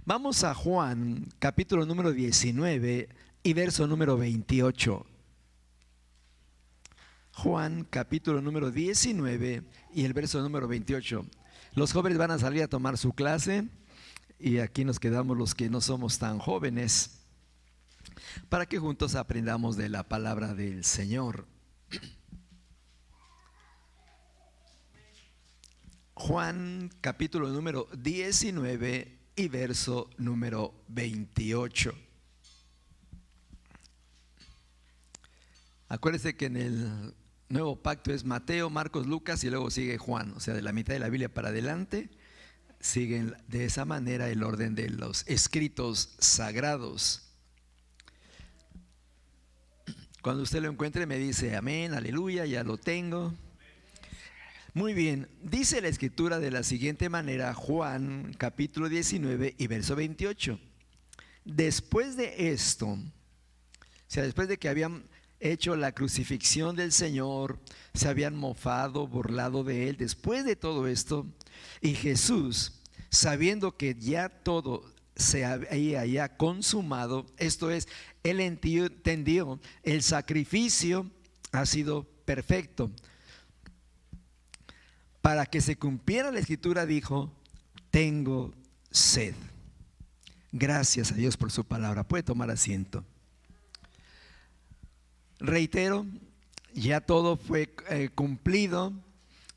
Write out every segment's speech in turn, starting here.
Vamos a Juan, capítulo número 19 y verso número 28. Juan, capítulo número 19 y el verso número 28. Los jóvenes van a salir a tomar su clase y aquí nos quedamos los que no somos tan jóvenes para que juntos aprendamos de la palabra del Señor. Juan, capítulo número 19 y verso número 28. Acuérdense que en el Nuevo Pacto es Mateo, Marcos, Lucas y luego sigue Juan. O sea, de la mitad de la Biblia para adelante siguen de esa manera el orden de los escritos sagrados. Cuando usted lo encuentre me dice amén, aleluya, ya lo tengo. Muy bien, dice la escritura de la siguiente manera, Juan capítulo 19 y verso 28. Después de esto, o sea, después de que habían hecho la crucifixión del Señor, se habían mofado, burlado de él, después de todo esto, y Jesús, sabiendo que ya todo se había ya consumado, esto es, él entendió, el sacrificio ha sido perfecto. Para que se cumpliera la escritura dijo, tengo sed. Gracias a Dios por su palabra. Puede tomar asiento. Reitero, ya todo fue cumplido,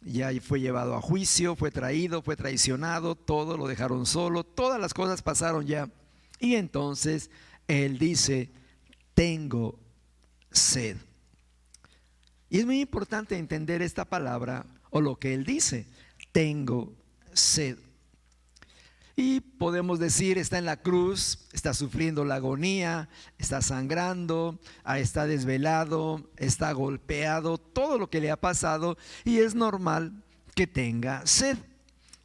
ya fue llevado a juicio, fue traído, fue traicionado, todo lo dejaron solo, todas las cosas pasaron ya. Y entonces él dice, tengo sed. Y es muy importante entender esta palabra o lo que él dice, tengo sed. Y podemos decir, está en la cruz, está sufriendo la agonía, está sangrando, está desvelado, está golpeado, todo lo que le ha pasado y es normal que tenga sed.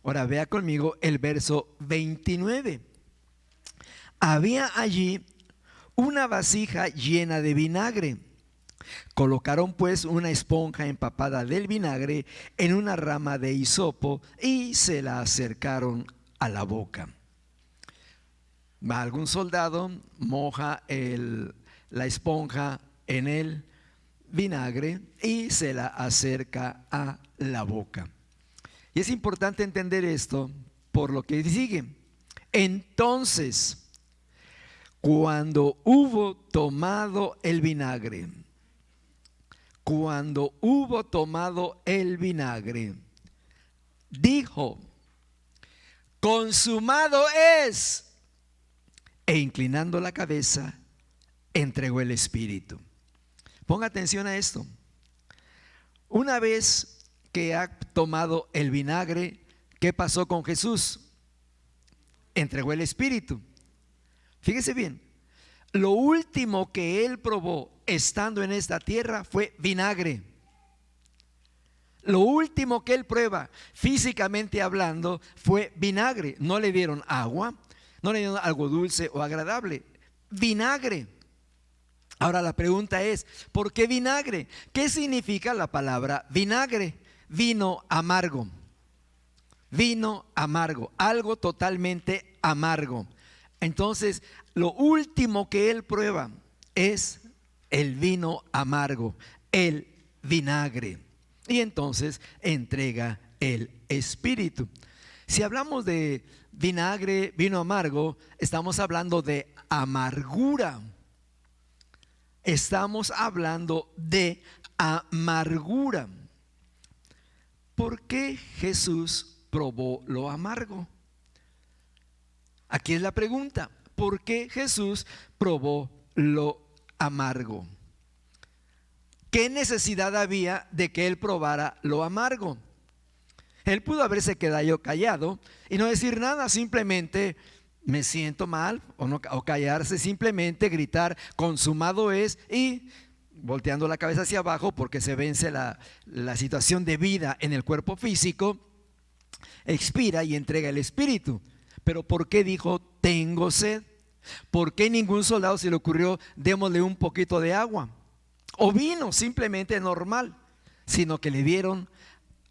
Ahora vea conmigo el verso 29. Había allí una vasija llena de vinagre. Colocaron pues una esponja empapada del vinagre en una rama de hisopo y se la acercaron a la boca. Algún soldado moja la esponja en el vinagre y se la acerca a la boca. Y es importante entender esto por lo que sigue. Entonces, cuando hubo tomado el vinagre, dijo, consumado es, e inclinando la cabeza, entregó el espíritu. Ponga atención a esto. Una vez que ha tomado el vinagre, ¿qué pasó con Jesús? Entregó el espíritu. Fíjese bien, lo último que él probó estando en esta tierra fue vinagre. Lo último que él prueba, físicamente hablando, fue vinagre. No le dieron agua, no le dieron algo dulce o agradable, vinagre. Ahora la pregunta es, ¿por qué vinagre? ¿Qué significa la palabra vinagre? Vino amargo. Vino amargo, algo totalmente amargo. Entonces, lo último que él prueba es el vino amargo, el vinagre. Y entonces entrega el espíritu. Si hablamos de vinagre, vino amargo, estamos hablando de amargura. Estamos hablando de amargura. ¿Por qué Jesús probó lo amargo? Aquí es la pregunta. ¿Por qué Jesús probó lo amargo? ¿Qué necesidad había de que él probara lo amargo? Él pudo haberse quedado callado y no decir nada, simplemente me siento mal, o callarse, simplemente gritar consumado es, y volteando la cabeza hacia abajo porque se vence la situación de vida en el cuerpo físico, expira y entrega el espíritu. Pero ¿por qué dijo tengo sed? ¿Por qué ningún soldado se le ocurrió démosle un poquito de agua o vino simplemente normal, sino que le dieron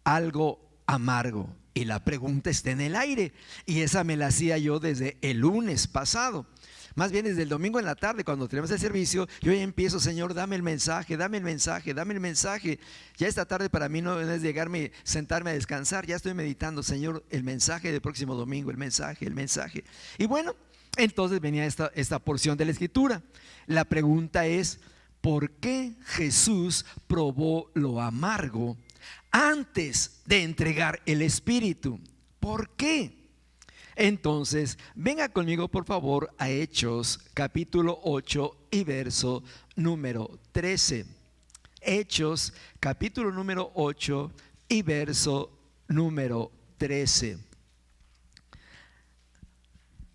algo amargo? Y la pregunta está en el aire, y esa me la hacía yo desde el lunes pasado. Más bien desde el domingo en la tarde, cuando tenemos el servicio, yo ya empiezo: Señor, dame el mensaje, dame el mensaje, dame el mensaje. Ya esta tarde para mí no es llegarme, sentarme a descansar, ya estoy meditando: Señor, el mensaje del próximo domingo, el mensaje, el mensaje. Y bueno, entonces venía esta porción de la Escritura. La pregunta es: ¿por qué Jesús probó lo amargo antes de entregar el Espíritu? ¿Por qué? Entonces, venga conmigo por favor a Hechos capítulo 8 y verso número 13. Hechos capítulo número 8 y verso número 13.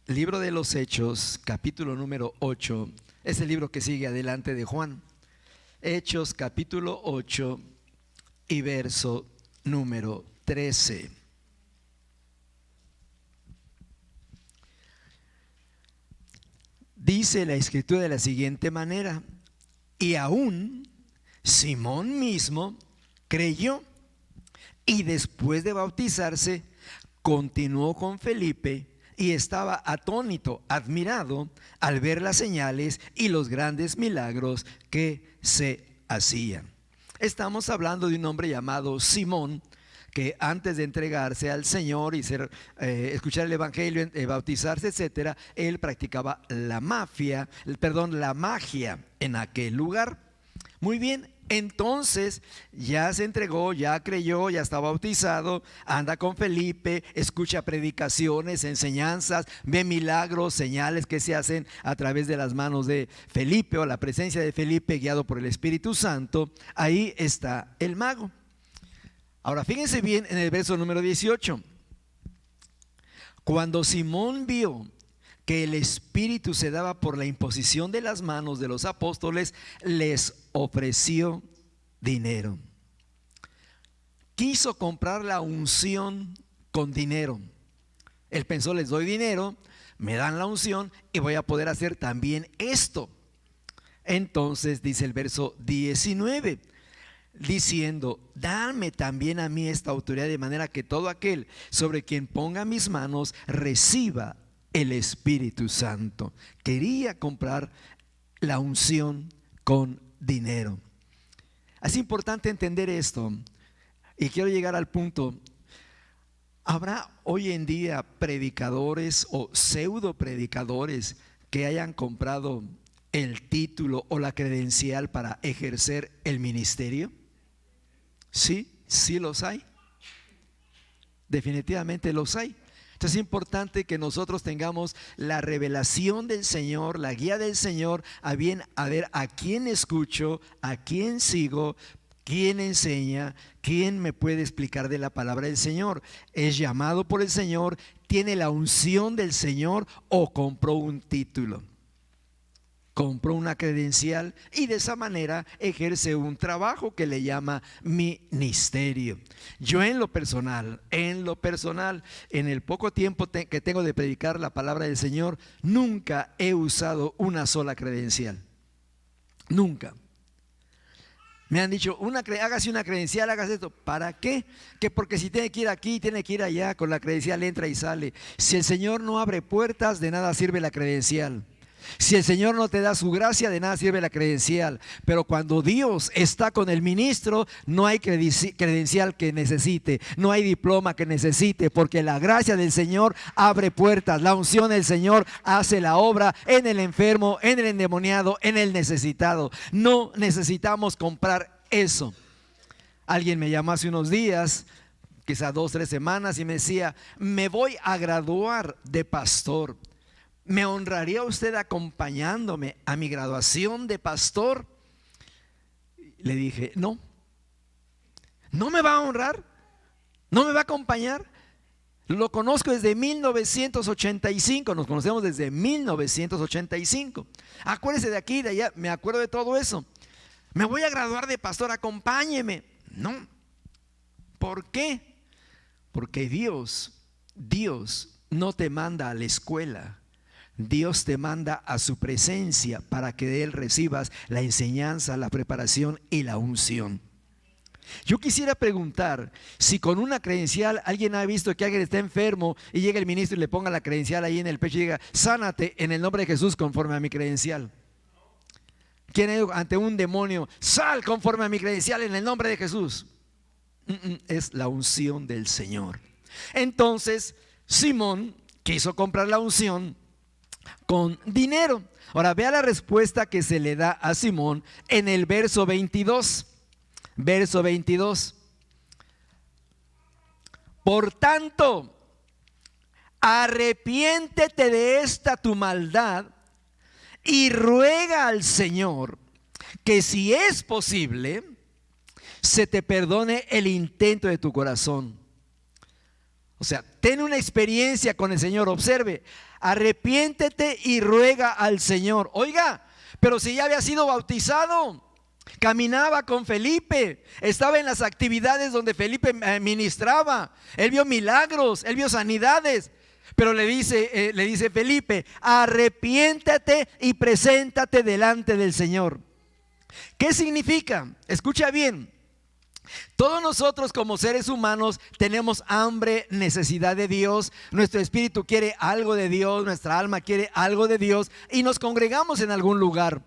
Libro de los Hechos, capítulo número 8, es el libro que sigue adelante de Juan. Hechos capítulo 8 y verso número 13. Dice la Escritura de la siguiente manera: y aún Simón mismo creyó, y después de bautizarse continuó con Felipe, y estaba atónito, admirado, al ver las señales y los grandes milagros que se hacían. Estamos hablando de un hombre llamado Simón, que antes de entregarse al Señor y escuchar el Evangelio, bautizarse, etcétera, él practicaba la magia en aquel lugar. Muy bien, entonces ya se entregó, ya creyó, ya está bautizado, anda con Felipe, escucha predicaciones, enseñanzas, ve milagros, señales que se hacen a través de las manos de Felipe o la presencia de Felipe guiado por el Espíritu Santo. Ahí está el mago. Ahora fíjense bien en el verso número 18. Cuando Simón vio que el Espíritu se daba por la imposición de las manos de los apóstoles, les ofreció dinero. Quiso comprar la unción con dinero. Él pensó: les doy dinero, me dan la unción y voy a poder hacer también esto. Entonces dice el verso 19, diciendo: dame también a mí esta autoridad, de manera que todo aquel sobre quien ponga mis manos reciba el Espíritu Santo. Quería comprar la unción con dinero. Es importante entender esto, y quiero llegar al punto. ¿Habrá hoy en día predicadores o pseudo predicadores que hayan comprado el título o la credencial para ejercer el ministerio? Sí, sí los hay. Definitivamente los hay. Entonces es importante que nosotros tengamos la revelación del Señor, la guía del Señor, a ver a quién escucho, a quién sigo, quién enseña, quién me puede explicar de la palabra del Señor. ¿Es llamado por el Señor? ¿Tiene la unción del Señor? ¿O compró un título? Compró una credencial y de esa manera ejerce un trabajo que le llama ministerio. Yo en lo personal, en el poco tiempo que tengo de predicar la palabra del Señor, nunca he usado una sola credencial. Nunca. Me han dicho: hágase una credencial, hágase esto. ¿Para qué? Que porque si tiene que ir aquí, tiene que ir allá, con la credencial entra y sale. Si el Señor no abre puertas, de nada sirve la credencial. Si el Señor no te da su gracia, de nada sirve la credencial. Pero cuando Dios está con el ministro, no hay credencial que necesite, no hay diploma que necesite, porque la gracia del Señor abre puertas. La unción del Señor hace la obra en el enfermo, en el endemoniado, en el necesitado. No necesitamos comprar eso. Alguien me llamó hace unos días, quizás 2 o 3 semanas, y me decía: me voy a graduar de pastor. ¿Me honraría usted acompañándome a mi graduación de pastor? Le dije: no. ¿No me va a honrar? ¿No me va a acompañar? Lo conozco desde 1985. Nos conocemos desde 1985. Acuérdese de aquí, de allá. Me acuerdo de todo eso. Me voy a graduar de pastor, acompáñeme. No. ¿Por qué? Porque Dios no te manda a la escuela. Dios te manda a su presencia para que de Él recibas la enseñanza, la preparación y la unción. Yo quisiera preguntar si con una credencial alguien ha visto que alguien está enfermo y llega el ministro y le ponga la credencial ahí en el pecho y diga: sánate en el nombre de Jesús conforme a mi credencial. ¿Quién ante un demonio? Sal conforme a mi credencial en el nombre de Jesús. Es la unción del Señor. Entonces Simón quiso comprar la unción con dinero. Ahora vea la respuesta que se le da a Simón en el verso 22. Verso 22. Por tanto, arrepiéntete de esta tu maldad y ruega al Señor que, si es posible, se te perdone el intento de tu corazón. O sea, ten una experiencia con el Señor. Observe: arrepiéntete y ruega al Señor. Oiga, pero si ya había sido bautizado, caminaba con Felipe, estaba en las actividades donde Felipe ministraba, él vio milagros, él vio sanidades. Pero le dice Felipe: arrepiéntate y preséntate delante del Señor. ¿Qué significa? Escucha bien. Todos nosotros como seres humanos tenemos hambre, necesidad de Dios. Nuestro espíritu quiere algo de Dios, nuestra alma quiere algo de Dios, y nos congregamos en algún lugar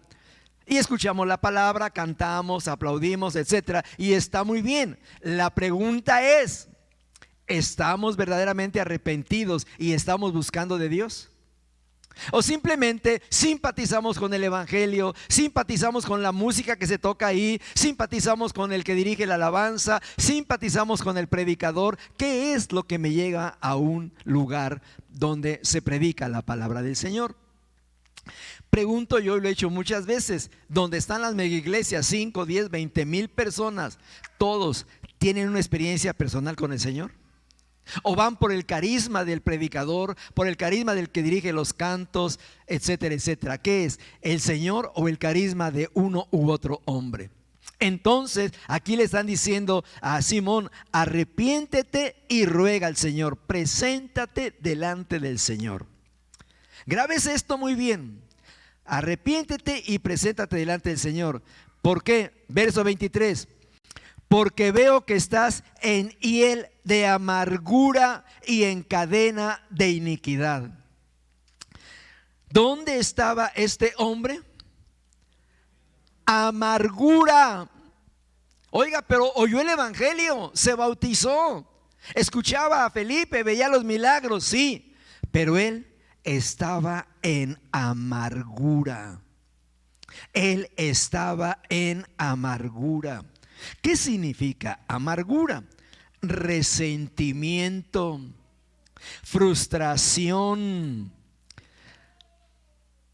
y escuchamos la palabra, cantamos, aplaudimos, etcétera, y está muy bien. La pregunta es: ¿estamos verdaderamente arrepentidos y estamos buscando de Dios? ¿O simplemente simpatizamos con el evangelio, simpatizamos con la música que se toca ahí, simpatizamos con el que dirige la alabanza, simpatizamos con el predicador? ¿Qué es lo que me llega a un lugar donde se predica la palabra del Señor? Pregunto yo, y lo he hecho muchas veces: donde están las mega iglesias, 5, 10, 20 mil personas, ¿todos tienen una experiencia personal con el Señor? ¿O van por el carisma del predicador, por el carisma del que dirige los cantos, etcétera, etcétera? ¿Qué es? ¿El Señor o el carisma de uno u otro hombre? Entonces aquí le están diciendo a Simón: arrepiéntete y ruega al Señor, preséntate delante del Señor. Grábese esto muy bien: arrepiéntete y preséntate delante del Señor. ¿Por qué? Verso 23. Porque veo que estás en hiel de amargura y en cadena de iniquidad. ¿Dónde estaba este hombre? Amargura. Oiga, pero oyó el evangelio, se bautizó, escuchaba a Felipe, veía los milagros, sí, pero él estaba en amargura. Él estaba en amargura. ¿Qué significa amargura? Resentimiento, frustración.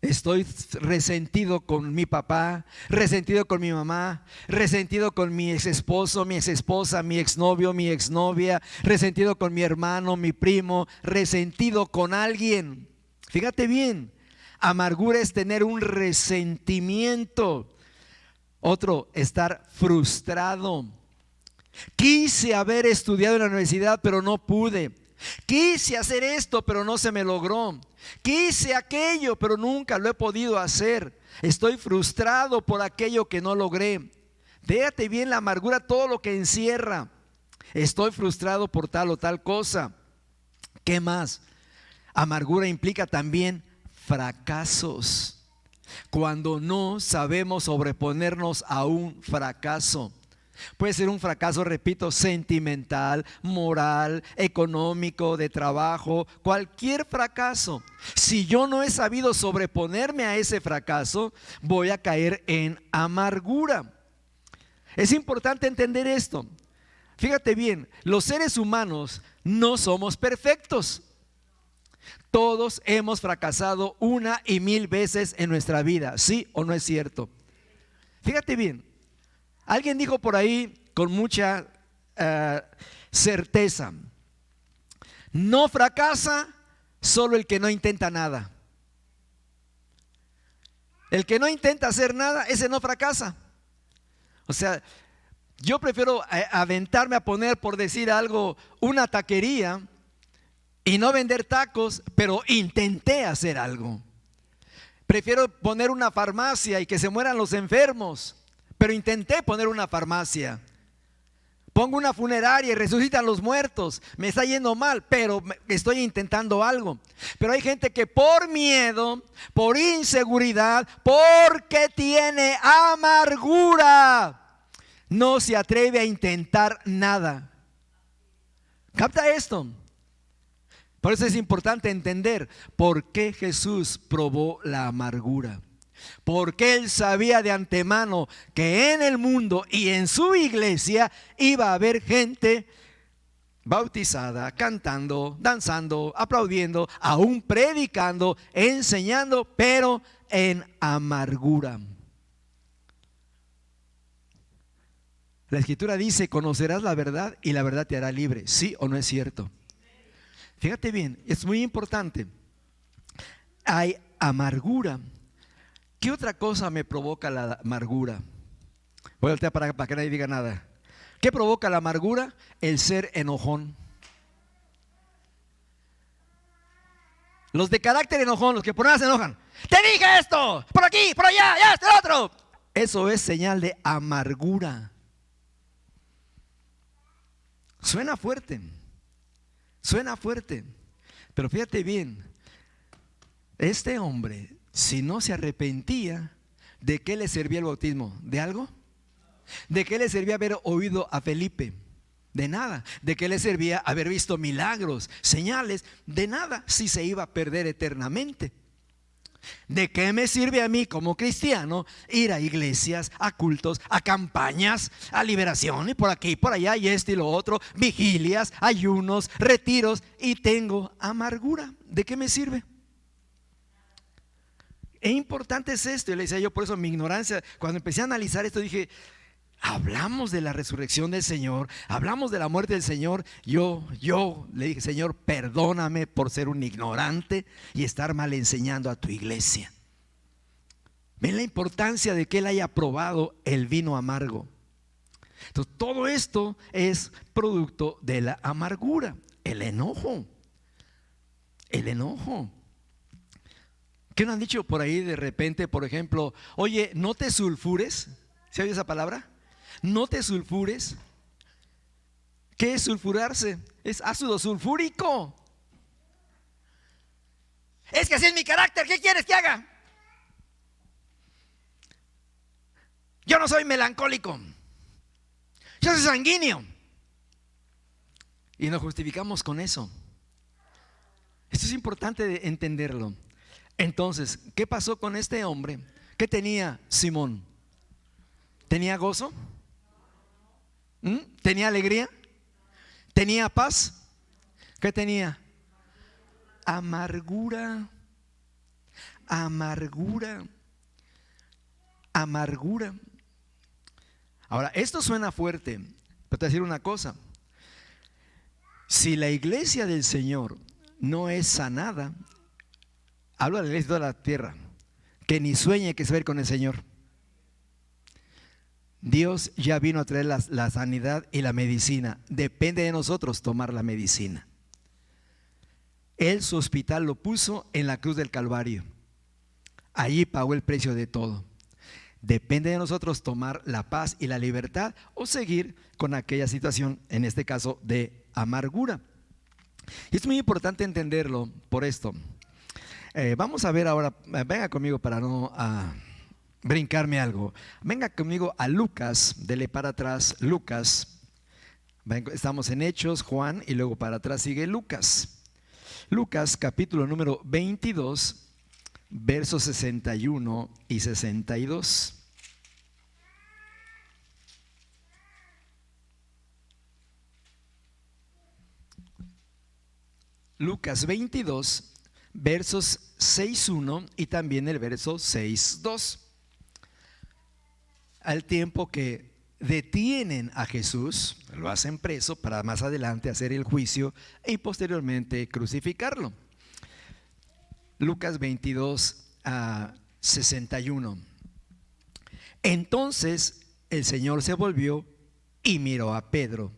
Estoy resentido con mi papá, resentido con mi mamá, resentido con mi ex esposo, mi ex esposa, mi exnovio, mi exnovia, resentido con mi hermano, mi primo, resentido con alguien. Fíjate bien, amargura es tener un resentimiento. Otro, estar frustrado. Quise haber estudiado en la universidad, pero no pude. Quise hacer esto, pero no se me logró. Quise aquello, pero nunca lo he podido hacer. Estoy frustrado por aquello que no logré. Déjate bien la amargura, todo lo que encierra. Estoy frustrado por tal o tal cosa. ¿Qué más? Amargura implica también fracasos. Cuando no sabemos sobreponernos a un fracaso. Puede ser un fracaso, repito, sentimental, moral, económico, de trabajo, cualquier fracaso. Si yo no he sabido sobreponerme a ese fracaso, voy a caer en amargura. Es importante entender esto. Fíjate bien, los seres humanos no somos perfectos. Todos hemos fracasado 1 y 1000 veces en nuestra vida, ¿sí o no es cierto? Fíjate bien, alguien dijo por ahí con mucha certeza: no fracasa solo el que no intenta nada. El que no intenta hacer nada, ese no fracasa. O sea, yo prefiero aventarme a poner, por decir algo, una taquería y no vender tacos, pero intenté hacer algo. Prefiero poner una farmacia y que se mueran los enfermos, pero intenté poner una farmacia. Pongo una funeraria y resucitan los muertos. Me está yendo mal, pero estoy intentando algo. Pero hay gente que por miedo, por inseguridad, porque tiene amargura, no se atreve a intentar nada. ¿Capta esto? Por eso es importante entender por qué Jesús probó la amargura. Porque Él sabía de antemano que en el mundo y en su iglesia iba a haber gente bautizada, cantando, danzando, aplaudiendo, aún predicando, enseñando, pero en amargura. La Escritura dice: conocerás la verdad y la verdad te hará libre. ¿Sí o no es cierto? Fíjate bien, es muy importante. Hay amargura. ¿Qué otra cosa me provoca la amargura? Voy a voltear para que nadie diga nada. ¿Qué provoca la amargura? El ser enojón. Los de carácter enojón, los que por nada se enojan. Te dije esto, por aquí, por allá, ya está el otro. Eso es señal de amargura. Suena fuerte, pero fíjate bien, este hombre, si no se arrepentía, ¿de qué le servía el bautismo? ¿De algo? ¿De qué le servía haber oído a Felipe? De nada. ¿De qué le servía haber visto milagros, señales? De nada, si se iba a perder eternamente. ¿De qué me sirve a mí como cristiano ir a iglesias, a cultos, a campañas, a liberación y por aquí, por allá y esto y lo otro, vigilias, ayunos, retiros y tengo amargura? ¿De qué me sirve? Es importante es esto. Y le decía yo, por eso mi ignorancia, cuando empecé a analizar esto dije, hablamos de la resurrección del Señor, hablamos de la muerte del Señor. Yo le dije: Señor, perdóname por ser un ignorante y estar mal enseñando a tu iglesia. Ven la importancia de que Él haya probado el vino amargo. Entonces todo esto es producto de la amargura, el enojo. ¿Qué nos han dicho por ahí de repente? Por ejemplo, oye, no te sulfures. ¿Se oye esa palabra? No te sulfures. ¿Qué es sulfurarse? Es ácido sulfúrico. Es que así es mi carácter, ¿qué quieres que haga? Yo no soy melancólico, yo soy sanguíneo. Y nos justificamos con eso. Esto es importante entenderlo. Entonces, ¿qué pasó con este hombre? ¿Qué tenía Simón? ¿Tenía gozo? ¿Tenía alegría? ¿Tenía paz? ¿Qué tenía? Amargura. Ahora, esto suena fuerte, pero te voy a decir una cosa. Si la iglesia del Señor no es sanada, hablo de la iglesia de toda la tierra, que ni sueñe que se va a ir con el Señor. Dios ya vino a traer la sanidad y la medicina. Depende de nosotros tomar la medicina. Él su hospital lo puso en la cruz del Calvario. Allí pagó el precio de todo. Depende de nosotros tomar la paz y la libertad o seguir con aquella situación, en este caso de amargura. Y es muy importante entenderlo por esto. Vamos a ver ahora, venga conmigo para no brincarme algo. Venga conmigo a Lucas, dele para atrás, Lucas. Estamos en Hechos, Juan y luego para atrás sigue Lucas. Lucas capítulo número 22, versos 61 y 62. Lucas 22, versos 6:1 y también el verso 6:2. Al tiempo que detienen a Jesús, lo hacen preso para más adelante hacer el juicio y posteriormente crucificarlo. Lucas 22, 61. Entonces el Señor se volvió y miró a Pedro.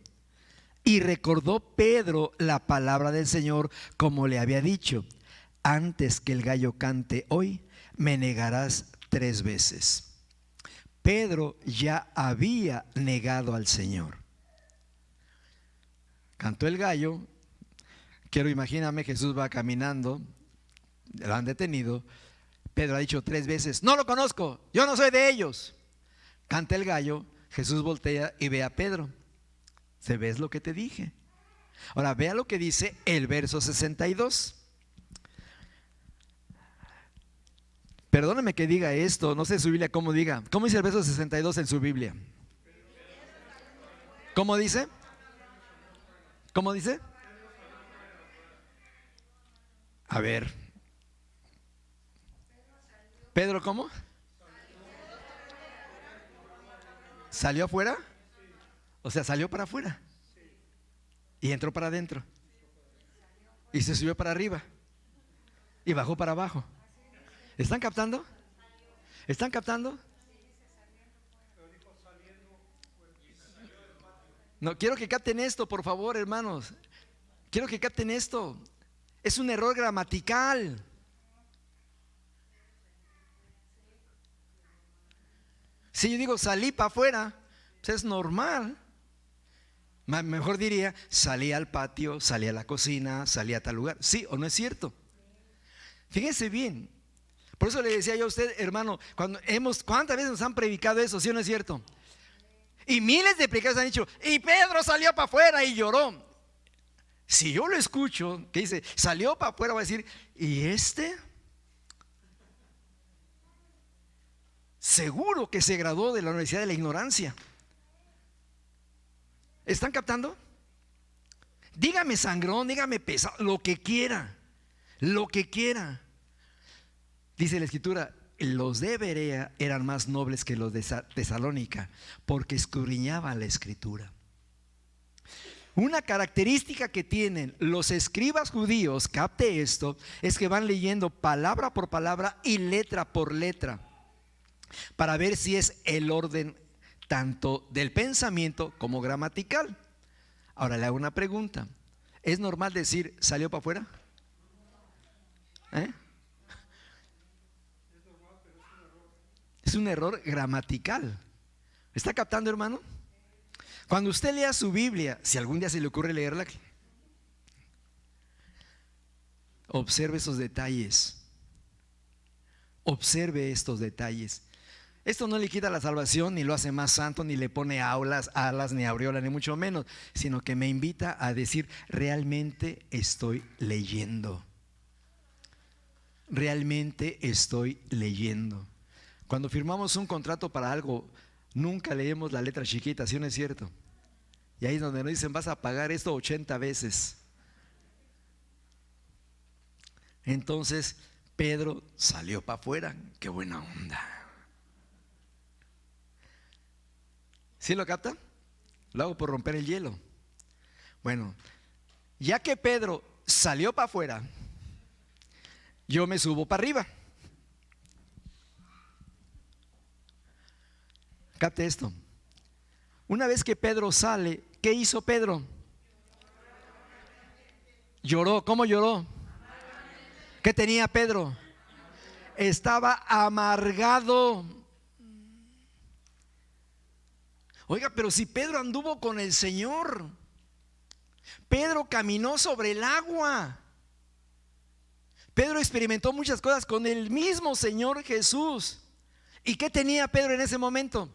Y recordó Pedro la palabra del Señor, como le había dicho: antes que el gallo cante hoy, me negarás 3 veces. Pedro ya había negado al Señor. Cantó el gallo. Quiero imagíname, Jesús va caminando, lo han detenido. Pedro ha dicho 3 veces: no lo conozco, yo no soy de ellos. Canta el gallo, Jesús voltea y ve a Pedro. ¿Se ves lo que te dije? Ahora vea lo que dice el verso 62. Perdóneme que diga esto, no sé su Biblia cómo diga. ¿Cómo dice el verso 62 en su Biblia? ¿Cómo dice? ¿Cómo dice? A ver. ¿Pedro cómo? ¿Salió afuera? O sea, salió para afuera y entró para adentro y se subió para arriba y bajó para abajo. ¿Están captando? ¿Están captando? No, quiero que capten esto, por favor, hermanos. Quiero que capten esto. Es un error gramatical. Si yo digo salí para afuera, pues es normal. Mejor diría salí al patio, salí a la cocina, salí a tal lugar. ¿Sí o no es cierto? Fíjense bien. Por eso le decía yo a usted, hermano, ¿cuántas veces nos han predicado eso? ¿Sí o no es cierto? Y miles de predicadores han dicho: y Pedro salió para afuera y lloró. Si yo lo escucho, que dice salió para afuera, voy a decir: ¿y este? Seguro que se graduó de la Universidad de la Ignorancia. ¿Están captando? Dígame sangrón, dígame pesado, lo que quiera. Lo que quiera. Dice la Escritura: los de Berea eran más nobles que los de Tesalónica, porque escudriñaban la Escritura. Una característica que tienen los escribas judíos, capte esto, es que van leyendo palabra por palabra y letra por letra, para ver si es el orden tanto del pensamiento como gramatical. Ahora le hago una pregunta: ¿es normal decir salió para afuera? Es un error gramatical. ¿Está captando, hermano? Cuando usted lea su Biblia, si algún día se le ocurre leerla, observe esos detalles. Observe estos detalles. Esto no le quita la salvación, ni lo hace más santo, ni le pone alas, ni aureola, ni mucho menos, sino que me invita a decir: realmente estoy leyendo. Realmente estoy leyendo. Cuando firmamos un contrato para algo, nunca leemos la letra chiquita, ¿sí o no es cierto? Y ahí es donde nos dicen: vas a pagar esto 80 veces. Entonces Pedro salió para afuera. Qué buena onda. ¿Sí lo capta? Lo hago por romper el hielo. Bueno, ya que Pedro salió para afuera, yo me subo para arriba. Capte esto. Una vez que Pedro sale, ¿qué hizo Pedro? Lloró. ¿Cómo lloró? ¿Qué tenía Pedro? Estaba amargado. Oiga, pero si Pedro anduvo con el Señor, Pedro caminó sobre el agua, Pedro experimentó muchas cosas con el mismo Señor Jesús. ¿Y qué tenía Pedro en ese momento?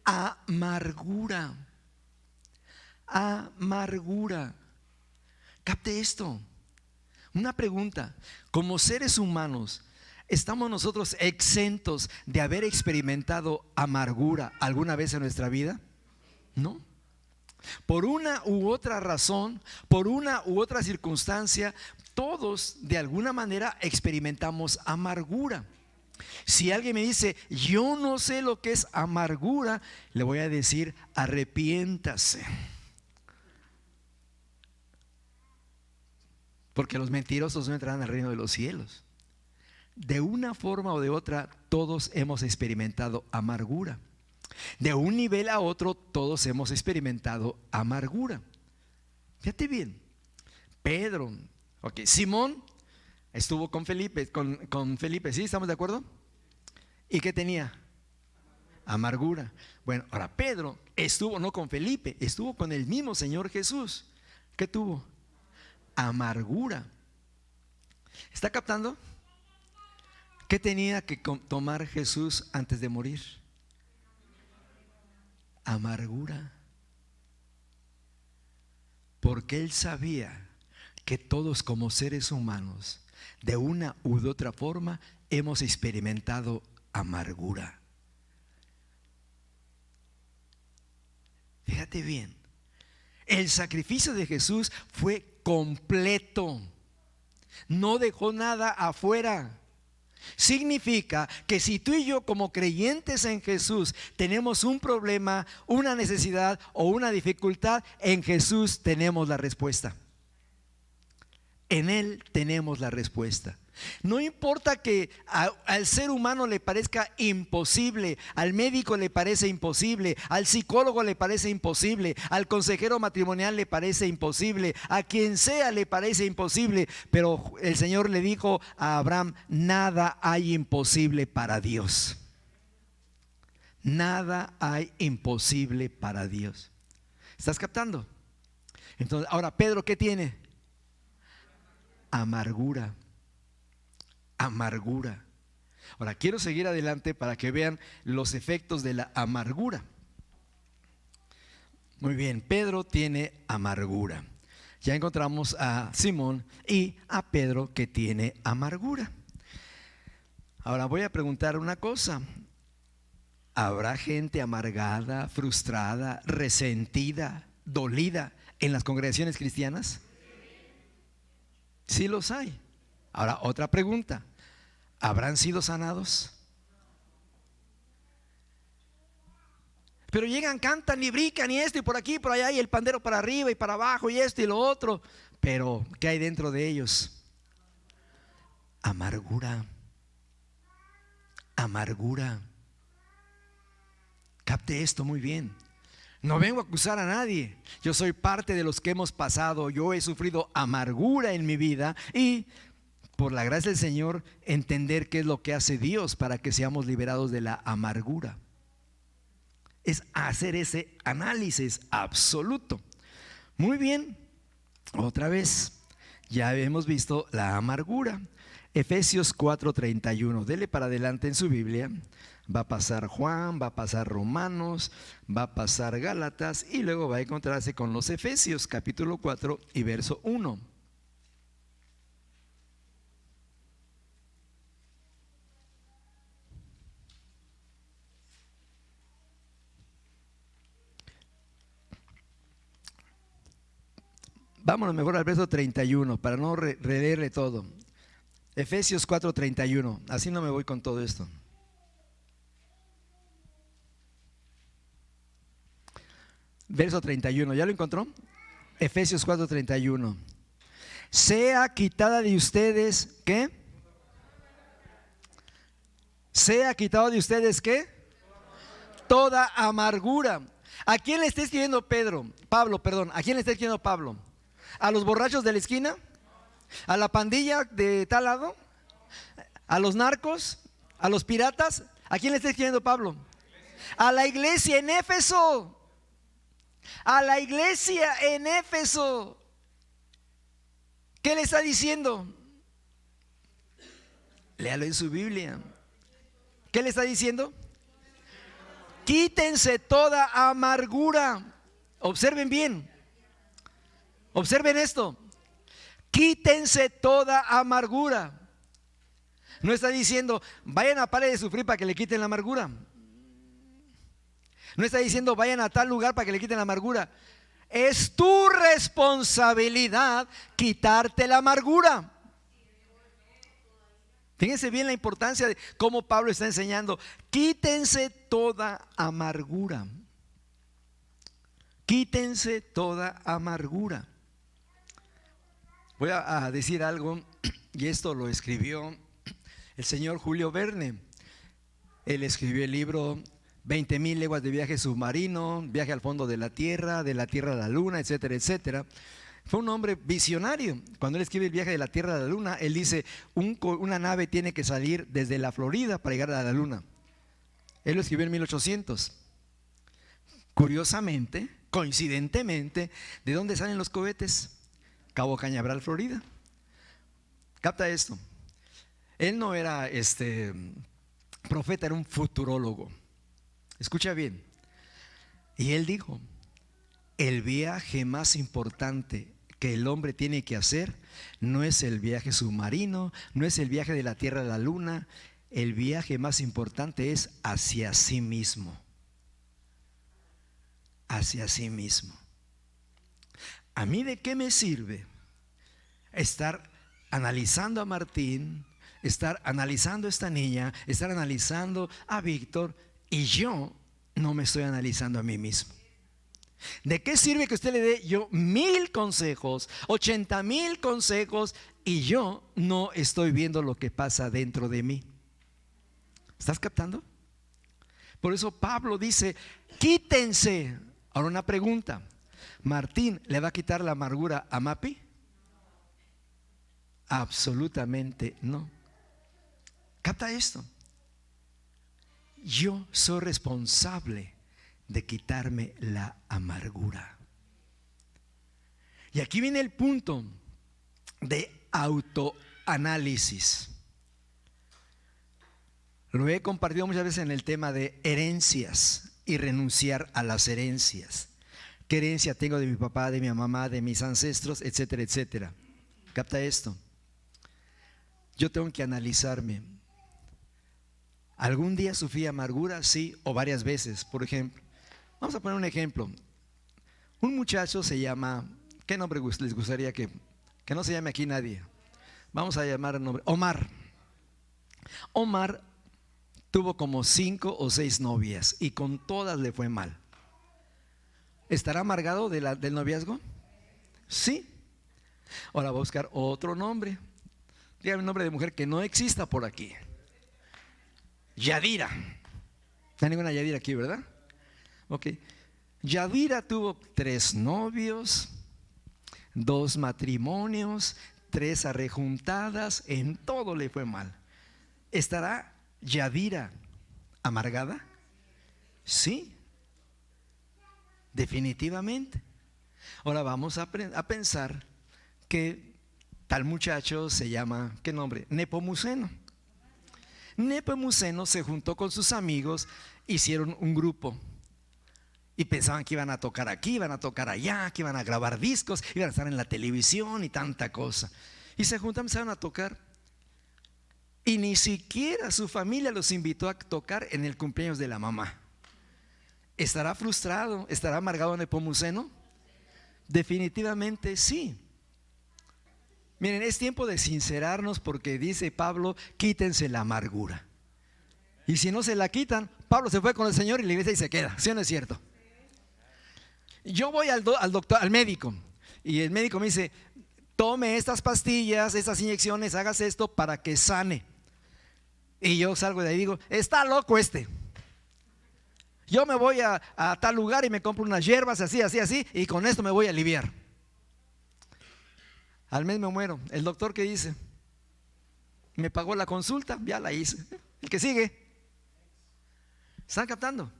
Amargura. Amargura. Capte esto. Una pregunta: como seres humanos, ¿estamos nosotros exentos de haber experimentado amargura alguna vez en nuestra vida? No. Por una u otra razón, por una u otra circunstancia, todos de alguna manera experimentamos amargura. Si alguien me dice: yo no sé lo que es amargura, le voy a decir: arrepiéntase. Porque los mentirosos no entrarán al reino de los cielos. De una forma o de otra, todos hemos experimentado amargura. De un nivel a otro, todos hemos experimentado amargura. Fíjate bien. Pedro, Simón estuvo con Felipe, ¿sí? ¿Estamos de acuerdo? ¿Y qué tenía? Amargura. Bueno, ahora Pedro estuvo no con Felipe, estuvo con el mismo Señor Jesús. ¿Qué tuvo? Amargura. ¿Está captando? ¿Qué tenía que tomar Jesús antes de morir? Amargura. Porque él sabía que todos como seres humanos, de una u de otra forma, hemos experimentado amargura. Fíjate bien, el sacrificio de Jesús fue completo, no dejó nada afuera. Significa que si tú y yo como creyentes en Jesús tenemos un problema, una necesidad o una dificultad, en Jesús tenemos la respuesta. En Él tenemos la respuesta. No importa que al ser humano le parezca imposible, al médico le parece imposible, al psicólogo le parece imposible, al consejero matrimonial le parece imposible, a quien sea le parece imposible, pero el Señor le dijo a Abraham: nada hay imposible para Dios. Nada hay imposible para Dios. ¿Estás captando? Entonces, ahora Pedro, ¿qué tiene? Amargura. Amargura. Ahora quiero seguir adelante para que vean los efectos de la amargura. Muy bien, Pedro tiene amargura. Ya encontramos a Simón y a Pedro que tiene amargura. Ahora voy a preguntar una cosa. ¿Habrá gente amargada, frustrada, resentida, dolida en las congregaciones cristianas? Sí los hay. Ahora otra pregunta: ¿habrán sido sanados? Pero llegan, cantan y brincan y esto y por aquí y por allá, y el pandero para arriba y para abajo y esto y lo otro. Pero ¿qué hay dentro de ellos? Amargura. Amargura. Capte esto muy bien. No vengo a acusar a nadie. Yo soy parte de los que hemos pasado. Yo he sufrido amargura en mi vida y por la gracia del Señor entender qué es lo que hace Dios para que seamos liberados de la amargura. Es hacer ese análisis absoluto. Muy bien, otra vez, ya hemos visto la amargura. Efesios 4:31, dele para adelante en su Biblia. Va a pasar Juan, va a pasar Romanos, va a pasar Gálatas y luego va a encontrarse con los Efesios capítulo 4 y verso 1. Vámonos mejor al verso 31 para no releerle todo. Efesios 4:31, así no me voy con todo esto. Verso 31, ¿ya lo encontró? Efesios 4:31. Sea quitada de ustedes, ¿qué? Sea quitado de ustedes, ¿qué? Toda amargura. ¿A quién le está escribiendo Pablo, perdón, ¿a quién le está escribiendo Pablo? ¿A los borrachos de la esquina? ¿A la pandilla de tal lado? ¿A los narcos? ¿A los piratas? ¿A quién le está escribiendo Pablo? A la iglesia en Éfeso. A la iglesia en Éfeso. ¿Qué le está diciendo? Léalo en su Biblia. ¿Qué le está diciendo? Quítense toda amargura. Observen bien. Observen esto. Quítense toda amargura. No está diciendo vayan a pare de sufrir para que le quiten la amargura. No está diciendo vayan a tal lugar para que le quiten la amargura. Es tu responsabilidad quitarte la amargura. Fíjense bien la importancia de cómo Pablo está enseñando. Quítense toda amargura. Quítense toda amargura. Voy a decir algo, y esto lo escribió el señor Julio Verne. Él escribió el libro 20,000 leguas de viaje submarino, viaje al fondo de la Tierra a la Luna, etcétera, etcétera. Fue un hombre visionario. Cuando él escribe el viaje de la Tierra a la Luna, él dice, una nave tiene que salir desde la Florida para llegar a la Luna. Él lo escribió en 1800. Curiosamente, coincidentemente, ¿de dónde salen los cohetes? Cabo Cañaveral, Florida. Capta esto. Él no era profeta, era un futurólogo. Escucha bien. Y él dijo: el viaje más importante que el hombre tiene que hacer no es el viaje submarino, no es el viaje de la Tierra a la Luna. El viaje más importante es hacia sí mismo. Hacia sí mismo. ¿A mí de qué me sirve estar analizando a Martín, estar analizando a esta niña, estar analizando a Víctor, y yo no me estoy analizando a mí mismo? ¿De qué sirve que usted le dé yo 1000 consejos, 80,000 consejos, y yo no estoy viendo lo que pasa dentro de mí? ¿Estás captando? Por eso Pablo dice: quítense. Ahora una pregunta: ¿Martín le va a quitar la amargura a Mapi? Absolutamente no. Capta esto. Yo soy responsable de quitarme la amargura. Y aquí viene el punto de autoanálisis. Lo he compartido muchas veces en el tema de herencias y renunciar a las herencias. ¿Qué herencia tengo de mi papá, de mi mamá, de mis ancestros, etcétera, etcétera? Capta esto. Yo tengo que analizarme. ¿Algún día sufrí amargura? Sí, o varias veces. Por ejemplo, vamos a poner un ejemplo. Un muchacho se llama, ¿qué nombre les gustaría que no se llame aquí nadie? Vamos a llamar el nombre, Omar. Omar tuvo como 5 o 6 novias y con todas le fue mal. ¿Estará amargado del noviazgo? Sí. Ahora voy a buscar otro nombre. Dígame un nombre de mujer que no exista por aquí. Yadira. No hay ninguna Yadira aquí, ¿verdad? Ok. Yadira tuvo 3 novios, 2 matrimonios, 3 arrejuntadas, en todo le fue mal. ¿Estará Yadira amargada? Sí, definitivamente. Ahora vamos a pensar que tal muchacho se llama, ¿qué nombre? Nepomuceno. Nepomuceno se juntó con sus amigos, hicieron un grupo y pensaban que iban a tocar aquí, iban a tocar allá, que iban a grabar discos, iban a estar en la televisión y tanta cosa. Y se juntaron, empezaron a tocar. Y ni siquiera su familia los invitó a tocar en el cumpleaños de la mamá. ¿Estará frustrado? ¿Estará amargado Nepomuceno? Definitivamente sí. Miren, es tiempo de sincerarnos, porque dice Pablo: quítense la amargura. Y si no se la quitan, Pablo se fue con el Señor y la iglesia y se queda. ¿Sí o no es cierto? Yo voy al doctor, al médico, y el médico me dice: tome estas pastillas, estas inyecciones, hagas esto para que sane. Y yo salgo de ahí y digo: está loco este. Yo me voy a tal lugar y me compro unas hierbas así, así, así, y con esto me voy a aliviar. Al mes me muero. ¿El doctor qué dice? Me pagó la consulta, ya la hice. El que sigue. ¿Están captando?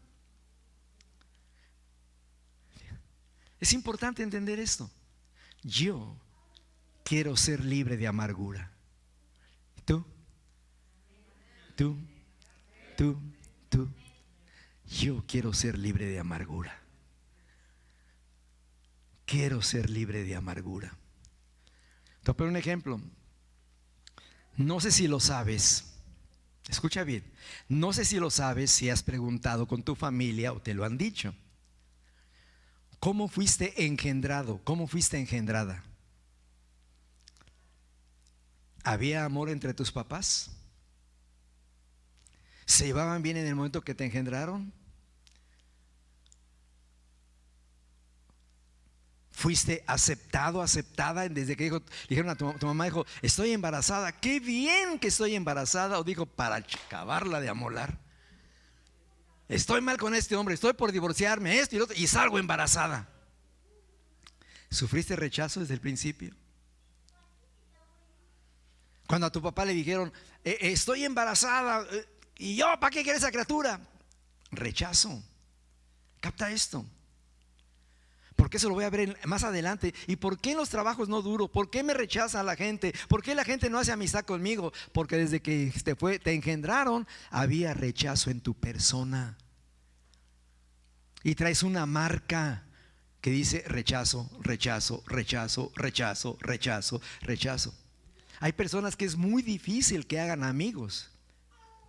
Es importante entender esto. Yo quiero ser libre de amargura. ¿Tú? Yo quiero ser libre de amargura. Quiero ser libre de amargura. Te voy a poner un ejemplo. No sé si lo sabes. Escucha bien. No sé si lo sabes, si has preguntado con tu familia o te lo han dicho. ¿Cómo fuiste engendrado? ¿Cómo fuiste engendrada? ¿Había amor entre tus papás? ¿Se llevaban bien en el momento que te engendraron? ¿Fuiste aceptado, aceptada desde que dijeron a tu mamá, dijo: estoy embarazada, qué bien que estoy embarazada? O dijo: para acabarla de amolar, estoy mal con este hombre, estoy por divorciarme, esto y lo otro, y salgo embarazada. ¿Sufriste rechazo desde el principio? Cuando a tu papá le dijeron: estoy embarazada, y yo, ¿para qué quiere esa criatura? rechazo. Capta esto. Porque eso lo voy a ver más adelante. ¿Y por qué en los trabajos no duro? ¿Por qué me rechaza la gente? ¿Por qué la gente no hace amistad conmigo? Porque desde que te engendraron, había rechazo en tu persona. Y traes una marca que dice rechazo, rechazo, rechazo, rechazo, rechazo, rechazo. Hay personas que es muy difícil que hagan amigos,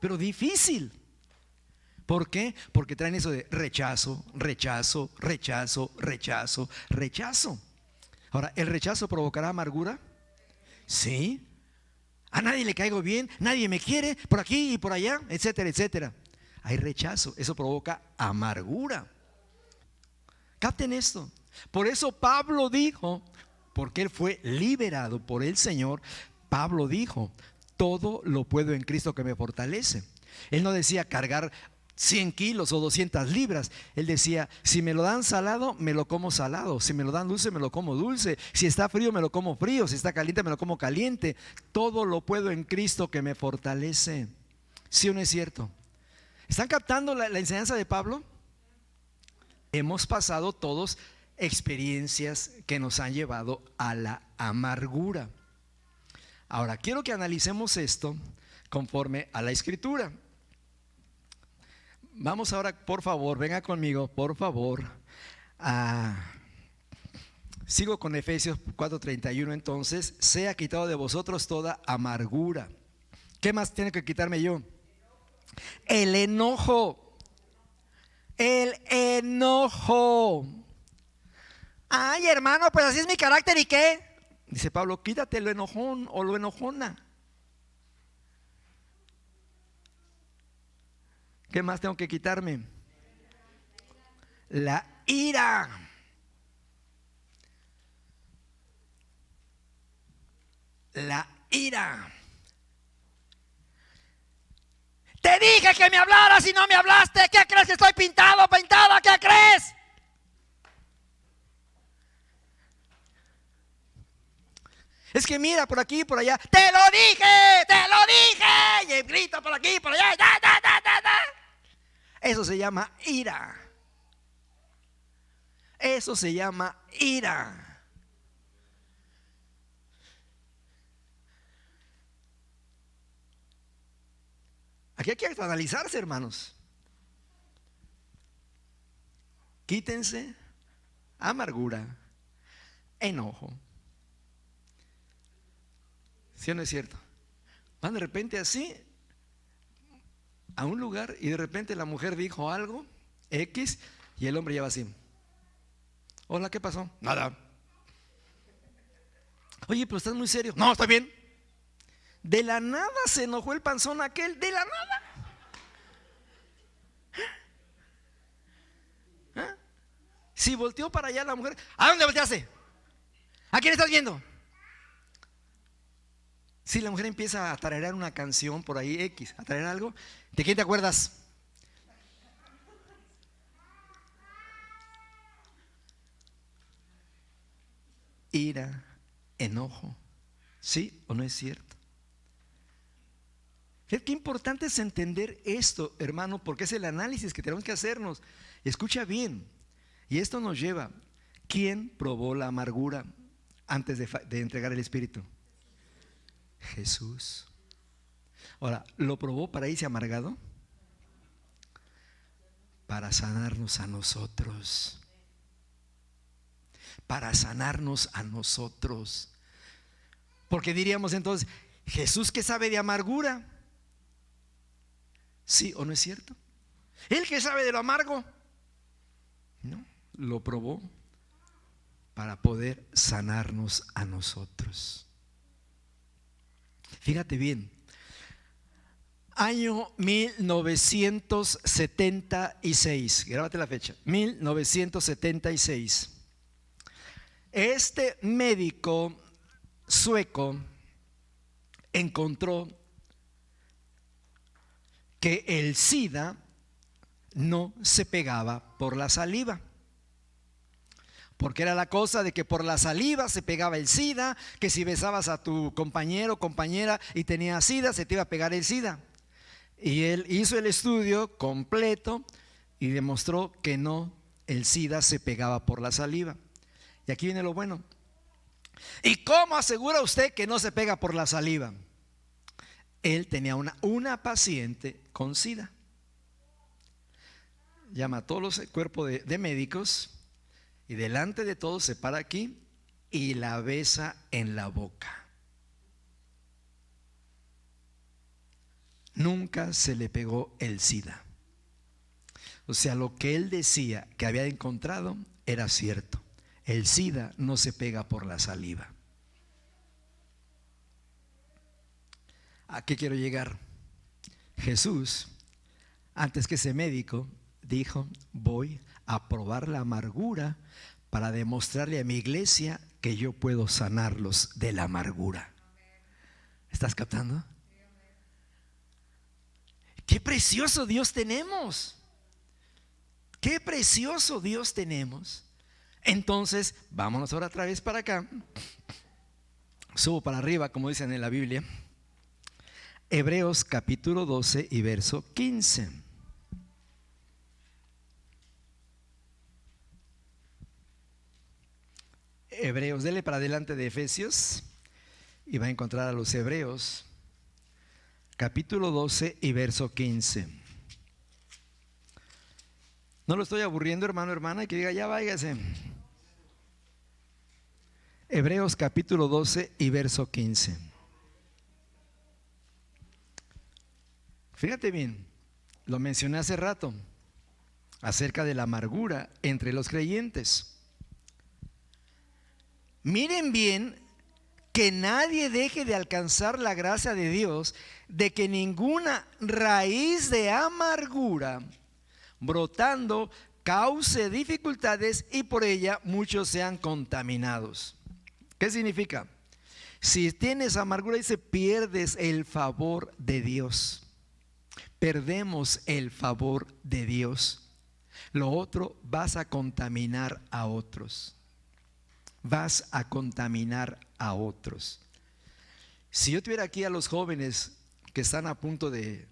pero difícil. ¿Por qué? Porque traen eso de rechazo, rechazo, rechazo, rechazo, rechazo. Ahora, ¿el rechazo provocará amargura? Sí. A nadie le caigo bien, nadie me quiere, por aquí y por allá, etcétera, etcétera. Hay rechazo, eso provoca amargura. Capten esto. Por eso Pablo dijo, porque él fue liberado por el Señor, Pablo dijo, todo lo puedo en Cristo que me fortalece. Él no decía cargar 100 kilos o 200 libras. Él decía, si me lo dan salado, me lo como salado. Si me lo dan dulce, me lo como dulce. Si está frío, me lo como frío. Si está caliente, me lo como caliente. Todo lo puedo en Cristo que me fortalece. ¿Sí o no es cierto? ¿Están captando la enseñanza de Pablo? Hemos pasado todos experiencias que nos han llevado a la amargura. Ahora, quiero que analicemos esto conforme a la Escritura. Vamos ahora, por favor, venga conmigo, por favor. Sigo con Efesios 4:31. Entonces, sea quitado de vosotros toda amargura. ¿Qué más tiene que quitarme yo? El enojo. El enojo. Ay, hermano, pues así es mi carácter, ¿y qué? Dice Pablo, quítate lo enojón o lo enojona. ¿Qué más tengo que quitarme? La ira. La ira. Te dije que me hablaras y no me hablaste. ¿Qué crees que estoy pintado, pintada? ¿Qué crees? Es que mira por aquí y por allá. Te lo dije, te lo dije. Y el grito por aquí y por allá. Da, da, da, da, da. Eso se llama ira. Eso se llama ira. Aquí hay que analizarse, hermanos. Quítense amargura, enojo. ¿Sí o no es cierto? Van de repente así a un lugar y de repente la mujer dijo algo X y el hombre ya va así. Hola, ¿qué pasó? Nada. Oye, pero estás muy serio. No, estoy bien. De la nada se enojó el panzón aquel. De la nada. ¿Ah? Si volteó para allá la mujer, ¿a dónde volteaste? ¿A quién estás viendo? Si la mujer empieza a tararear una canción por ahí X, a tararear algo, ¿de quién te acuerdas? Ira, enojo. ¿Sí o no es cierto? Qué importante es entender esto, hermano, porque es el análisis que tenemos que hacernos. Escucha bien. Y esto nos lleva, ¿quién probó la amargura antes de entregar el Espíritu? Jesús. Ahora, ¿lo probó para irse amargado? Para sanarnos a nosotros. Para sanarnos a nosotros. Porque diríamos entonces, Jesús que sabe de amargura. ¿Sí o no es cierto? Él que sabe de lo amargo. No, lo probó para poder sanarnos a nosotros. Fíjate bien, año 1976, grábate la fecha, 1976. Este médico sueco encontró que el SIDA no se pegaba por la saliva. Porque era la cosa de que por la saliva se pegaba el SIDA, que si besabas a tu compañero o compañera y tenía SIDA, se te iba a pegar el SIDA. Y él hizo el estudio completo y demostró que no, el SIDA se pegaba por la saliva. Y aquí viene lo bueno. ¿Y cómo asegura usted que no se pega por la saliva? Él tenía una paciente con SIDA. Llama a todos los cuerpos de médicos y delante de todos se para aquí y la besa en la boca. Nunca se le pegó el SIDA. O sea, lo que él decía que había encontrado era cierto. El SIDA no se pega por la saliva. ¿A qué quiero llegar? Jesús, antes que ese médico, dijo: voy a probar la amargura para demostrarle a mi iglesia que yo puedo sanarlos de la amargura. ¿Estás captando? ¡Qué precioso Dios tenemos! ¡Qué precioso Dios tenemos! Entonces, vámonos ahora otra vez para acá. Subo para arriba, como dicen en la Biblia. Hebreos capítulo 12 y verso 15. Hebreos, dele para adelante de Efesios y va a encontrar a los Hebreos capítulo 12 y verso 15. No lo estoy aburriendo, hermano, hermana, que diga ya váyase. Hebreos capítulo 12 y verso 15. Fíjate bien, lo mencioné hace rato acerca de la amargura entre los creyentes. Miren bien que nadie deje de alcanzar la gracia de Dios, de que ninguna raíz de amargura brotando cause dificultades y por ella muchos sean contaminados. ¿Qué significa? Si tienes amargura, dice, pierdes el favor de Dios. Perdemos el favor de Dios. Lo otro, vas a contaminar a otros. Vas a contaminar a otros. Si yo tuviera aquí a los jóvenes que están a punto de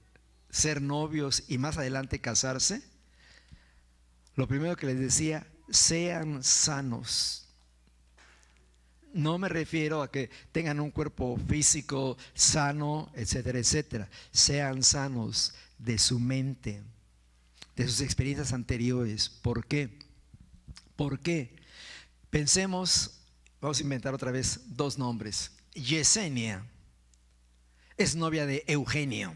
ser novios y más adelante casarse, lo primero que les decía: sean sanos. No me refiero a que tengan un cuerpo físico sano, etcétera, etcétera. Sean sanos de su mente, de sus experiencias anteriores. ¿Por qué? ¿Por qué? Pensemos, vamos a inventar otra vez dos nombres. Yesenia es novia de Eugenio.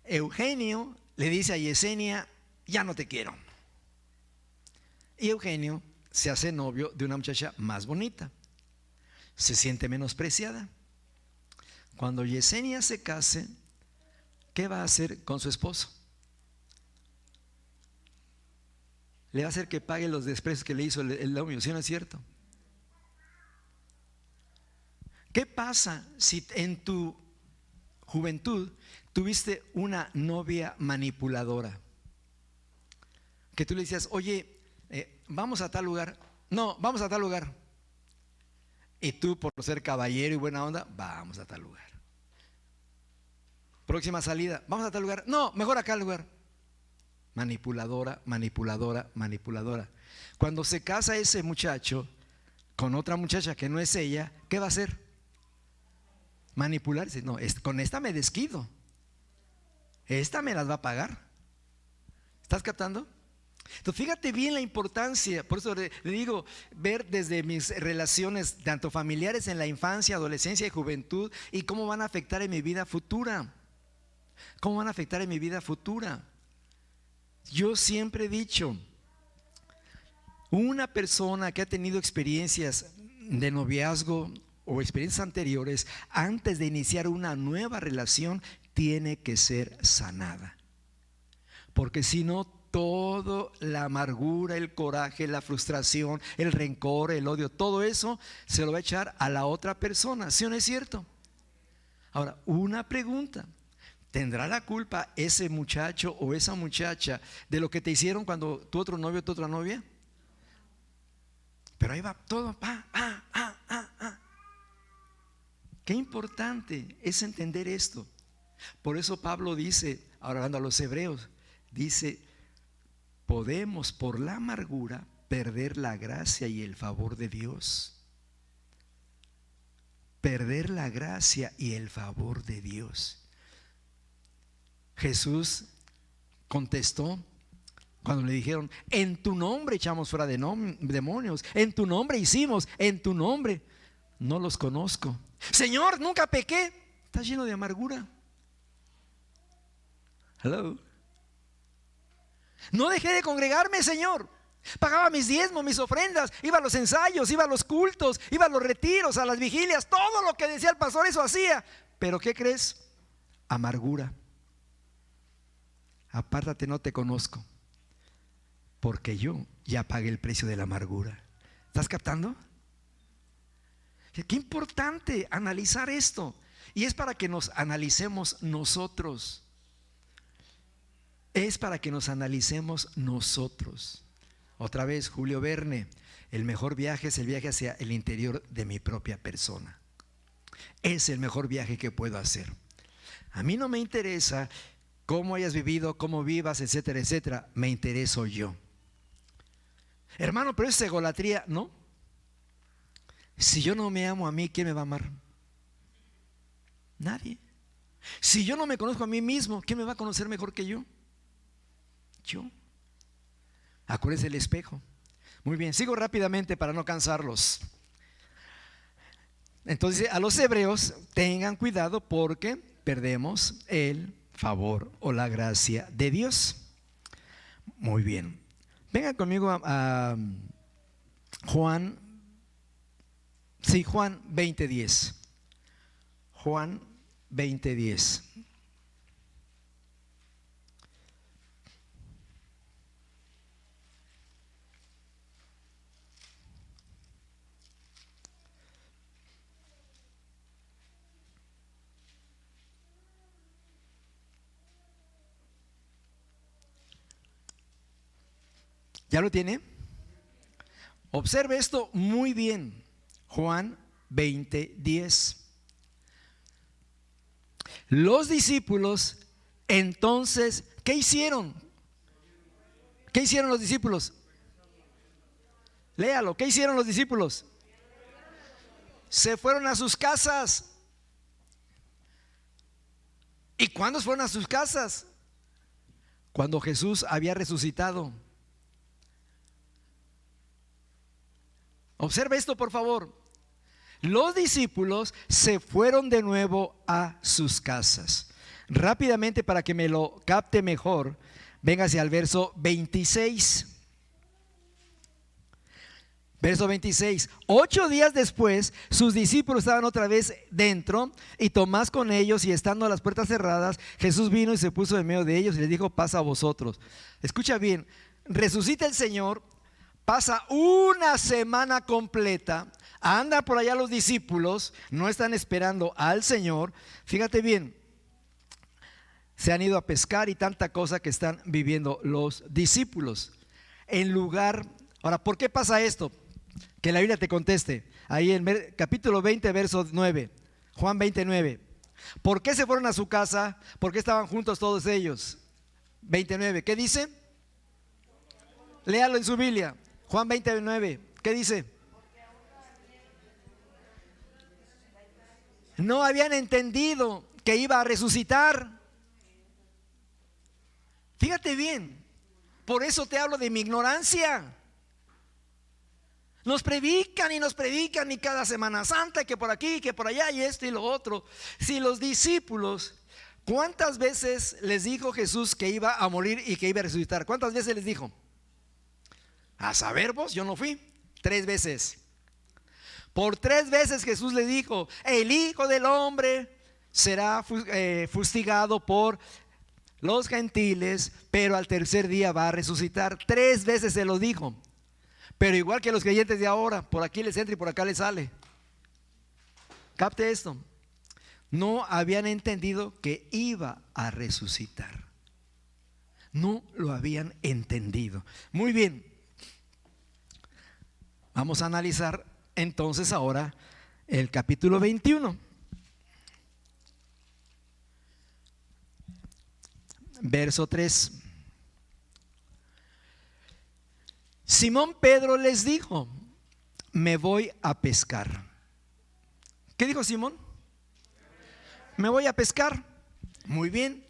Eugenio le dice a Yesenia: ya no te quiero. Y Eugenio se hace novio de una muchacha más bonita. Se siente menospreciada. Cuando Yesenia se case, ¿qué va a hacer con su esposo? Le va a hacer que pague los desprecios que le hizo el novio, ¿sí no es cierto? ¿Qué pasa si en tu juventud tuviste una novia manipuladora? Que tú le decías: oye, vamos a tal lugar. No, vamos a tal lugar. Y tú, por ser caballero y buena onda, vamos a tal lugar. Próxima salida, vamos a tal lugar. No, mejor acá al lugar. Manipuladora, manipuladora, manipuladora. Cuando se casa ese muchacho con otra muchacha que no es ella, ¿qué va a hacer? Manipularse. No, con esta me desquido. Esta me las va a pagar. ¿Estás captando? Entonces fíjate bien la importancia. Por eso le digo, ver desde mis relaciones tanto familiares en la infancia, adolescencia y juventud, y cómo van a afectar en mi vida futura. ¿Cómo van a afectar en mi vida futura? Yo siempre he dicho, una persona que ha tenido experiencias de noviazgo o experiencias anteriores, antes de iniciar una nueva relación, tiene que ser sanada. Porque si no, toda la amargura, el coraje, la frustración, el rencor, el odio, todo eso se lo va a echar a la otra persona. ¿Sí o no es cierto? Ahora, una pregunta: ¿tendrá la culpa ese muchacho o esa muchacha de lo que te hicieron cuando tu otro novio, tu otra novia? Pero ahí va todo. Qué importante es entender esto. Por eso Pablo dice Ahora hablando a los hebreos, dice, podemos por la amargura perder la gracia y el favor de Dios. Perder la gracia y el favor de Dios. Jesús contestó cuando le dijeron, en tu nombre echamos fuera de demonios, en tu nombre hicimos, en tu nombre. No los conozco. Señor, nunca pequé. Estás lleno de amargura. Hello. No dejé de congregarme, Señor. Pagaba mis diezmos, mis ofrendas, iba a los ensayos, iba a los cultos, iba a los retiros, a las vigilias, todo lo que decía el pastor, eso hacía. Pero ¿qué crees? Amargura. Apártate, no te conozco, porque yo ya pagué el precio de la amargura. ¿Estás captando? Qué importante analizar esto. Y es para que nos analicemos nosotros. Es para que nos analicemos nosotros. Otra vez, Julio Verne, el mejor viaje es el viaje hacia el interior de mi propia persona. Es el mejor viaje que puedo hacer. A mí no me interesa cómo hayas vivido, cómo vivas, etcétera, etcétera. Me intereso yo. Hermano, pero es egolatría. No. Si yo no me amo a mí, ¿quién me va a amar? Nadie. Si yo no me conozco a mí mismo, ¿quién me va a conocer mejor que yo? Yo. Acuérdense del espejo. Muy bien, sigo rápidamente para no cansarlos. Entonces, a los hebreos, tengan cuidado porque perdemos el favor o la gracia de Dios. Muy bien. Vengan conmigo a Juan 20:10. Juan 20:10. ¿Ya lo tiene? Observe esto muy bien. Juan 20:10. Los discípulos entonces, ¿qué hicieron? ¿Qué hicieron los discípulos? Léalo, ¿qué hicieron los discípulos? Se fueron a sus casas. ¿Y cuándo fueron a sus casas? Cuando Jesús había resucitado. Observe esto, por favor. Los discípulos se fueron de nuevo a sus casas. Rápidamente, para que me lo capte mejor, véngase al verso 26. Verso 26. 8 días después, sus discípulos estaban otra vez dentro, y Tomás con ellos, y estando las puertas cerradas, Jesús vino y se puso en medio de ellos y les dijo: pasa a vosotros. Escucha bien, resucita el Señor, pasa una semana completa, anda por allá los discípulos, no están esperando al Señor. Fíjate bien, se han ido a pescar y tanta cosa que están viviendo los discípulos. En lugar, ahora, ¿por qué pasa esto? Que la Biblia te conteste. Ahí en capítulo 20, verso 9, Juan 29. ¿Por qué se fueron a su casa? ¿Por qué estaban juntos todos ellos? 29, ¿qué dice? Léalo en su Biblia. Juan 29, ¿qué dice? No habían entendido que iba a resucitar. Fíjate bien, por eso te hablo de mi ignorancia. Nos predican y cada Semana Santa, que por aquí, que por allá, y esto y lo otro. Si los discípulos, ¿cuántas veces les dijo Jesús que iba a morir y que iba a resucitar? ¿Cuántas veces les dijo? A saber vos, yo no fui. 3 veces. Por 3 veces Jesús le dijo: el Hijo del Hombre será fustigado por los gentiles, pero al tercer día va a resucitar. 3 veces se lo dijo. Pero igual que los creyentes de ahora, por aquí les entra y por acá les sale. Capte esto. No habían entendido que iba a resucitar. No lo habían entendido. Muy bien. Vamos a analizar entonces ahora el capítulo 21. verso 3. Simón Pedro les dijo: me voy a pescar. ¿Qué dijo Simón? Me voy a pescar. Muy bien.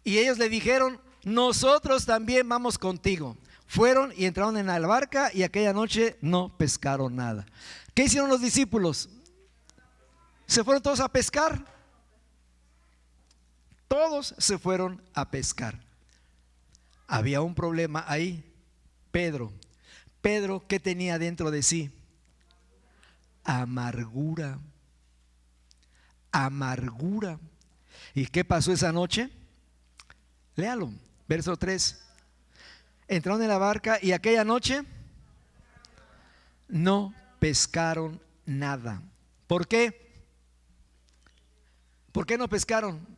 Y ellos le dijeron: nosotros también vamos contigo. Fueron y entraron en la barca y aquella noche no pescaron nada. ¿Qué hicieron los discípulos? Se fueron todos a pescar. Todos se fueron a pescar. Había un problema ahí. Pedro, ¿qué tenía dentro de sí? Amargura. Amargura. ¿Y qué pasó esa noche? Léalo, verso 3. Entraron en la barca y aquella noche no pescaron nada. ¿Por qué? ¿Por qué no pescaron?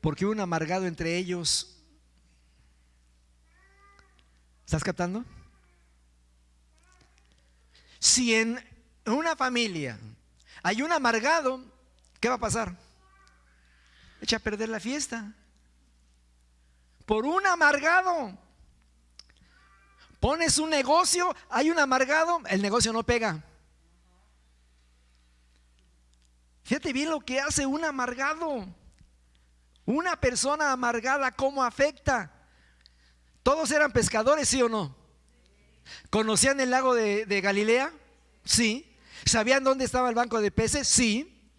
Porque hubo un amargado entre ellos. ¿Estás captando? Si en una familia hay un amargado, ¿qué va a pasar? Echa a perder la fiesta. Por un amargado. Pones un negocio, hay un amargado, el negocio no pega. Fíjate bien lo que hace un amargado. Una persona amargada, ¿cómo afecta? ¿Todos eran pescadores, sí o no? ¿Conocían el lago de Galilea? Sí. ¿Sabían dónde estaba el banco de peces? Sí.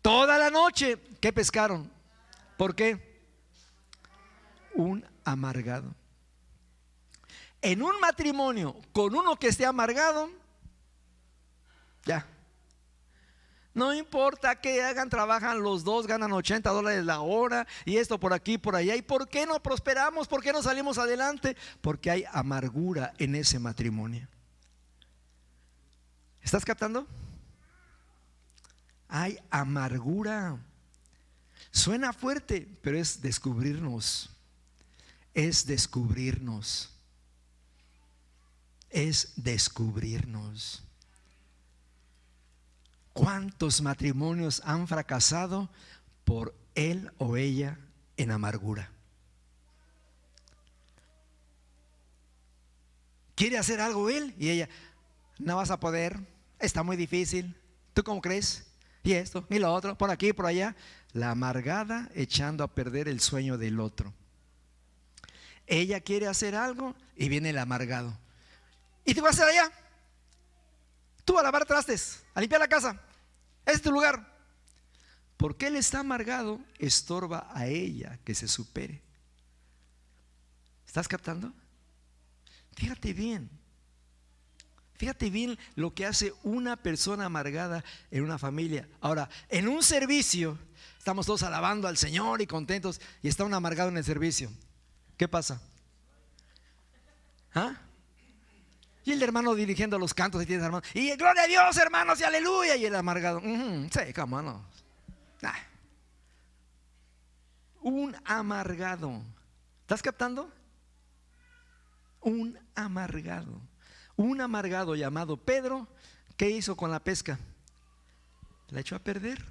Toda la noche, ¿qué pescaron? ¿Por qué? Un amargado. En un matrimonio con uno que esté amargado, ya. No importa que hagan, trabajan los dos, ganan $80 la hora y esto por aquí, por allá. ¿Y por qué no prosperamos? ¿Por qué no salimos adelante? Porque hay amargura en ese matrimonio. ¿Estás captando? Hay amargura. Suena fuerte, pero es descubrirnos. Es descubrirnos. Es descubrirnos. ¿Cuántos matrimonios han fracasado por él o ella en amargura? Quiere hacer algo él y ella: no vas a poder, está muy difícil, ¿tú cómo crees? Y esto, y lo otro, por aquí, por allá. La amargada echando a perder el sueño del otro. Ella quiere hacer algo y viene el amargado: ¿y tú vas a hacer allá? Tú a lavar trastes, a limpiar la casa. Este es tu lugar. Porque él está amargado, estorba a ella que se supere. ¿Estás captando? Fíjate bien. Fíjate bien lo que hace una persona amargada en una familia. Ahora, en un servicio, estamos todos alabando al Señor y contentos, y está un amargado en el servicio. ¿Qué pasa? ¿Ah? Y el hermano dirigiendo los cantos y tienes hermano, y gloria a Dios, hermanos, y aleluya. Y el amargado, sí, cómo no. Un amargado. ¿Estás captando? Un amargado. Un amargado llamado Pedro, ¿qué hizo con la pesca? La echó a perder.